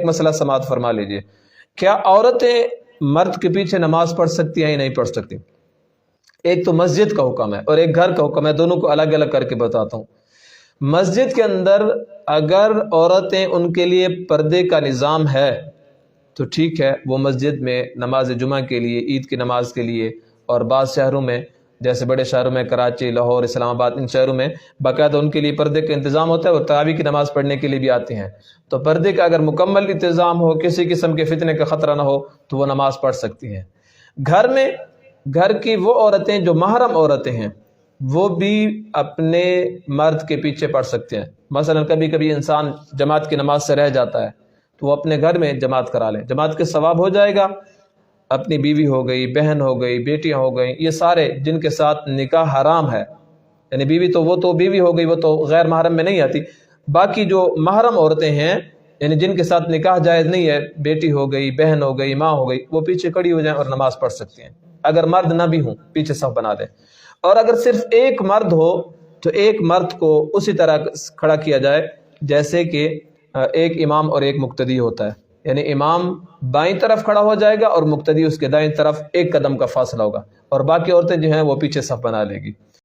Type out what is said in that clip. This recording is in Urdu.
مسئلہ سماعت فرما لیجئے، کیا عورتیں مرد کے پیچھے نماز پڑھ سکتی ہیں یا نہیں پڑھ سکتی؟ ایک تو مسجد کا حکم ہے اور ایک گھر کا حکم ہے، دونوں کو الگ الگ کر کے بتاتا ہوں۔ مسجد کے اندر اگر عورتیں ان کے لیے پردے کا نظام ہے تو ٹھیک ہے، وہ مسجد میں نماز جمعہ کے لیے، عید کی نماز کے لیے، اور بعض شہروں میں جیسے بڑے شہروں میں کراچی، لاہور، اسلام آباد، ان شہروں میں باقاعدہ ان کے لیے پردے کا انتظام ہوتا ہے، اور تراویح کی نماز پڑھنے کے لیے بھی آتے ہیں، تو پردے کا اگر مکمل انتظام ہو، کسی قسم کے فتنے کا خطرہ نہ ہو تو وہ نماز پڑھ سکتی ہیں۔ گھر میں گھر کی وہ عورتیں جو محرم عورتیں ہیں وہ بھی اپنے مرد کے پیچھے پڑھ سکتے ہیں۔ مثلا کبھی کبھی انسان جماعت کی نماز سے رہ جاتا ہے تو وہ اپنے گھر میں جماعت کرا لیں، جماعت کے ثواب ہو جائے گا۔ اپنی بیوی ہو گئی، بہن ہو گئی، بیٹیاں ہو گئیں، یہ سارے جن کے ساتھ نکاح حرام ہے، یعنی بیوی تو وہ تو بیوی ہو گئی، وہ تو غیر محرم میں نہیں آتی، باقی جو محرم عورتیں ہیں یعنی جن کے ساتھ نکاح جائز نہیں ہے، بیٹی ہو گئی، بہن ہو گئی، ماں ہو گئی، وہ پیچھے کھڑی ہو جائیں اور نماز پڑھ سکتی ہیں، اگر مرد نہ بھی ہوں پیچھے صف بنا دیں۔ اور اگر صرف ایک مرد ہو تو ایک مرد کو اسی طرح کھڑا کیا جائے جیسے کہ ایک امام اور ایک مقتدی ہوتا ہے، یعنی امام بائیں طرف کھڑا ہو جائے گا اور مقتدی اس کے دائیں طرف ایک قدم کا فاصلہ ہوگا، اور باقی عورتیں جو ہیں وہ پیچھے صف بنا لے گی۔